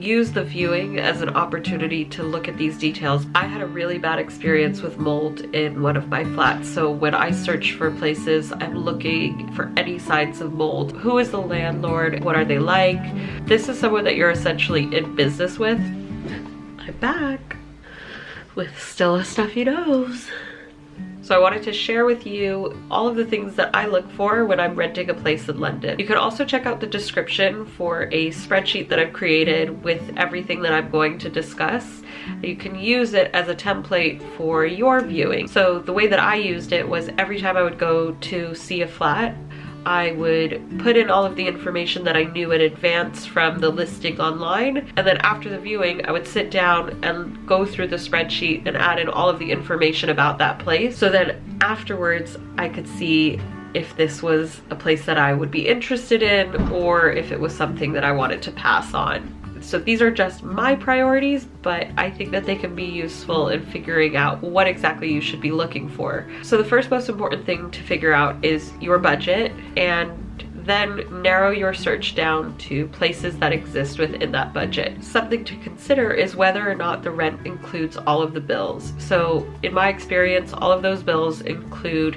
Use the viewing as an opportunity to look at these details. I had a really bad experience with mold in one of my flats, so when I search for places, I'm looking for any signs of mold. Who is the landlord? What are they like? This is someone that you're essentially in business with. I'm back with still a stuffy nose. So I wanted to share with you all of the things that I look for when I'm renting a place in London. You can also check out the description for a spreadsheet that I've created with everything that I'm going to discuss. You can use it as a template for your viewing. So the way that I used it was every time I would go to see a flat, I would put in all of the information that I knew in advance from the listing online, and then after the viewing I would sit down and go through the spreadsheet and add in all of the information about that place, so then afterwards I could see if this was a place that I would be interested in or if it was something that I wanted to pass on. So these are just my priorities, but I think that they can be useful in figuring out what exactly you should be looking for. So the first most important thing to figure out is your budget, and then narrow your search down to places that exist within that budget. Something to consider is whether or not the rent includes all of the bills. So in my experience, all of those bills include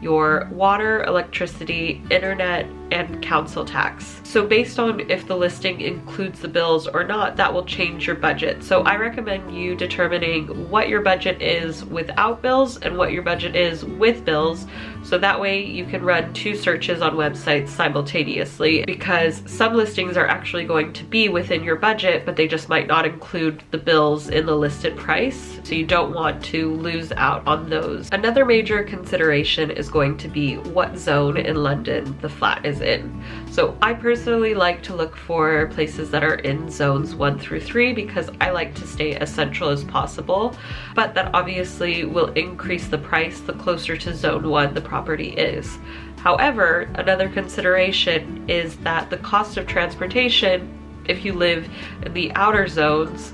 your water, electricity, internet, and council tax. So based on if the listing includes the bills or not, that will change your budget. So I recommend you determining what your budget is without bills and what your budget is with bills, so that way you can run 2 searches on websites simultaneously, because some listings are actually going to be within your budget, but they just might not include the bills in the listed price, so you don't want to lose out on those. Another major consideration is going to be what zone in London the flat is in. So I personally like to look for places that are in zones 1 through 3 because I like to stay as central as possible, but that obviously will increase the price the closer to zone 1 the property is. However, another consideration is that the cost of transportation, if you live in the outer zones,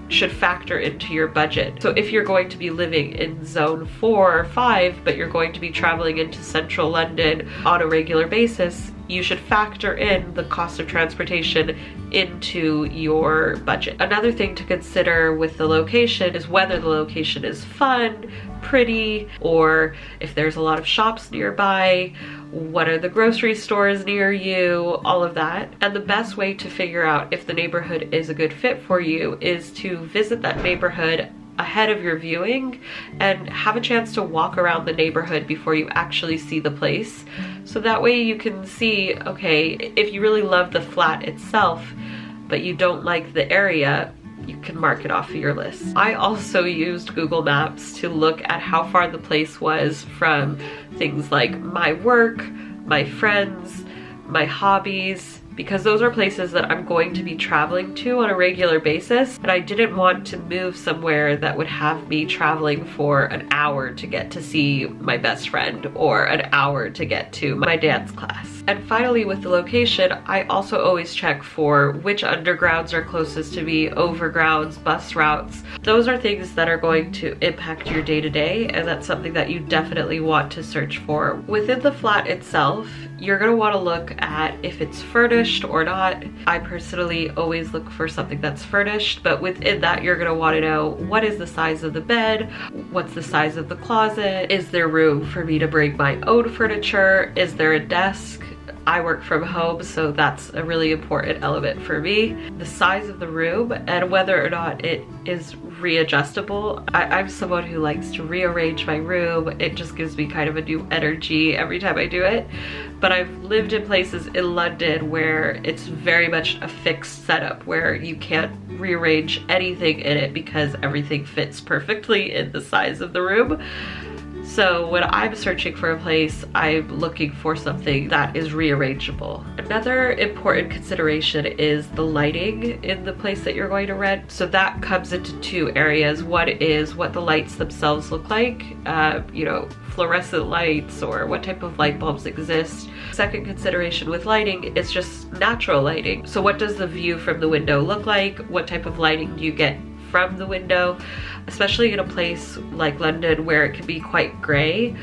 should factor into your budget. So if you're going to be living in zone 4 or 5, but you're going to be traveling into central London on a regular basis, you should factor in the cost of transportation into your budget. Another thing to consider with the location is whether the location is fun, pretty, or if there's a lot of shops nearby, what are the grocery stores near you, all of that. And the best way to figure out if the neighborhood is a good fit for you is to visit that neighborhood ahead of your viewing and have a chance to walk around the neighborhood before you actually see the place. So that way you can see, okay, if you really love the flat itself, but you don't like the area, you can mark it off of your list. I also used Google Maps to look at how far the place was from things like my work, my friends, my hobbies, because those are places that I'm going to be traveling to on a regular basis, and I didn't want to move somewhere that would have me traveling for an hour to get to see my best friend or an hour to get to my dance class. And finally, with the location, I also always check for which undergrounds are closest to me, overgrounds, bus routes. Those are things that are going to impact your day-to-day, and that's something that you definitely want to search for. Within the flat itself, you're going to want to look at if it's furnished or not. I personally always look for something that's furnished, but within that you're going to want to know what is the size of the bed, what's the size of the closet, is there room for me to bring my own furniture, is there a desk? I work from home, so that's a really important element for me. The size of the room and whether or not it is readjustable. I'm someone who likes to rearrange my room. It just gives me kind of a new energy every time I do it. But I've lived in places in London where it's very much a fixed setup where you can't rearrange anything in it because everything fits perfectly in the size of the room. So when I'm searching for a place, I'm looking for something that is rearrangeable. Another important consideration is the lighting in the place that you're going to rent. So that comes into 2 areas. One is what the lights themselves look like, you know, fluorescent lights or what type of light bulbs exist. Second consideration with lighting is just natural lighting. So what does the view from the window look like? What type of lighting do you get from the window, especially in a place like London where it can be quite gray.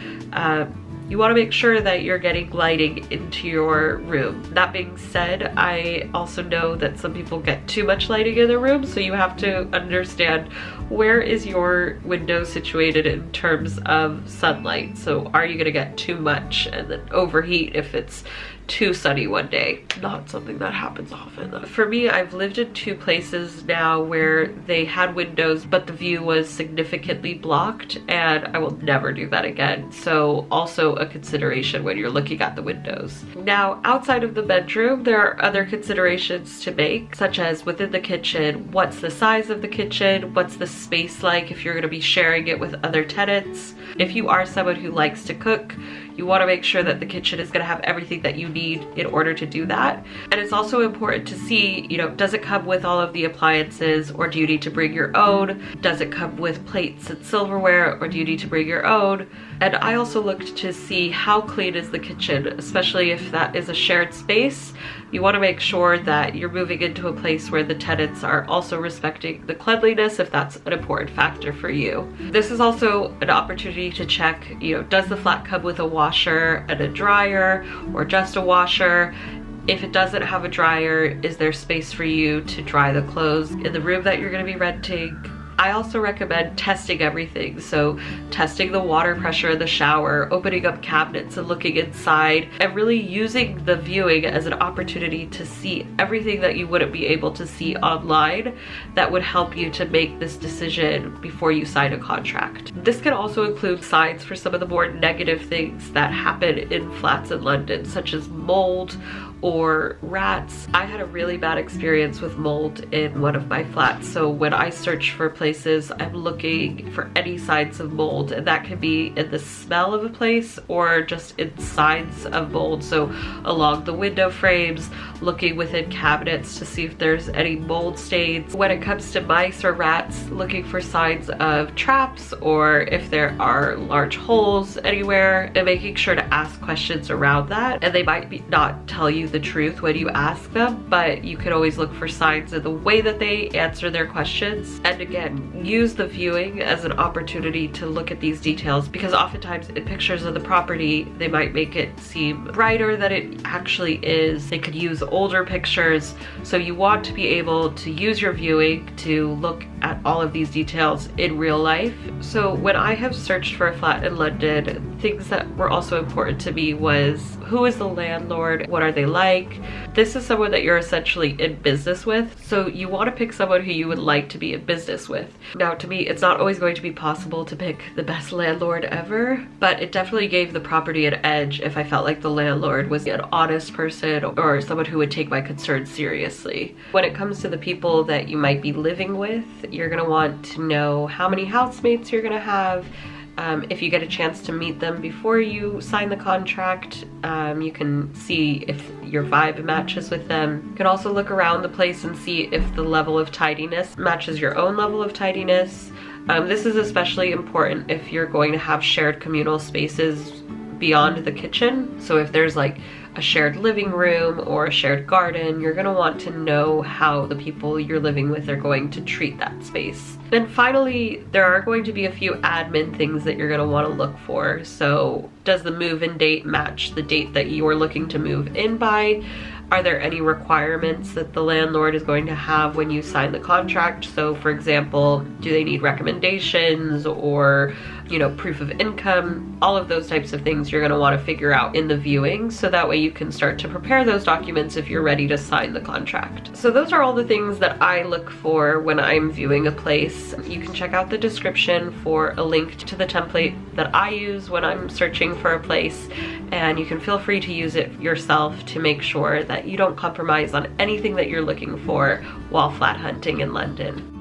you want to make sure that you're getting lighting into your room. That being said, I also know that some people get too much lighting in their room, so you have to understand where is your window situated in terms of sunlight. So are you going to get too much and then overheat if it's too sunny one day? Not something that happens often though. For me, I've lived in 2 places now where they had windows but the view was significantly blocked, and I will never do that again. So also a consideration when you're looking at the windows. Now, outside of the bedroom, there are other considerations to make, such as within the kitchen. What's the size of the kitchen? What's the space like if you're going to be sharing it with other tenants? If you are someone who likes to cook, you want to make sure that the kitchen is going to have everything that you need in order to do that. And it's also important to see, you know, does it come with all of the appliances, or do you need to bring your own? Does it come with plates and silverware, or do you need to bring your own? And I also looked to see how clean is the kitchen, especially if that is a shared space. You want to make sure that you're moving into a place where the tenants are also respecting the cleanliness, if that's an important factor for you. This is also an opportunity to check, you know, does the flat come with a washer and a dryer, or just a washer? If it doesn't have a dryer, is there space for you to dry the clothes in the room that you're going to be renting? I also recommend testing everything. So testing the water pressure in the shower, opening up cabinets and looking inside, and really using the viewing as an opportunity to see everything that you wouldn't be able to see online that would help you to make this decision before you sign a contract. This can also include signs for some of the more negative things that happen in flats in London, such as mold or rats. I had a really bad experience with mold in one of my flats. So when I search for places, I'm looking for any signs of mold, and that can be in the smell of a place or just in signs of mold. So along the window frames, looking within cabinets to see if there's any mold stains. When it comes to mice or rats, looking for signs of traps or if there are large holes anywhere, and making sure to ask questions around that. And they might not tell you the truth when you ask them, but you can always look for signs in the way that they answer their questions. And again, use the viewing as an opportunity to look at these details, because oftentimes in pictures of the property, they might make it seem brighter than it actually is. They could use older pictures. So you want to be able to use your viewing to look at all of these details in real life. So when I have searched for a flat in London, things that were also important to me was, who is the landlord? What are they like? This is someone that you're essentially in business with. So you want to pick someone who you would like to be in business with. Now, to me, it's not always going to be possible to pick the best landlord ever, but it definitely gave the property an edge if I felt like the landlord was an honest person or someone who would take my concerns seriously. When it comes to the people that you might be living with, you're going to want to know how many housemates you're going to have. If you get a chance to meet them before you sign the contract, you can see if your vibe matches with them. You can also look around the place and see if the level of tidiness matches your own level of tidiness. This is especially important if you're going to have shared communal spaces beyond the kitchen. So if there's like a shared living room or a shared garden, you're gonna want to know how the people you're living with are going to treat that space. Then finally, there are going to be a few admin things that you're gonna wanna look for. So does the move-in date match the date that you are looking to move in by? Are there any requirements that the landlord is going to have when you sign the contract? So for example, do they need recommendations or, you know, proof of income? All of those types of things you're going to want to figure out in the viewing, so that way you can start to prepare those documents if you're ready to sign the contract. So those are all the things that I look for when I'm viewing a place. You can check out the description for a link to the template that I use when I'm searching for a place, and you can feel free to use it yourself to make sure that you don't compromise on anything that you're looking for while flat hunting in London.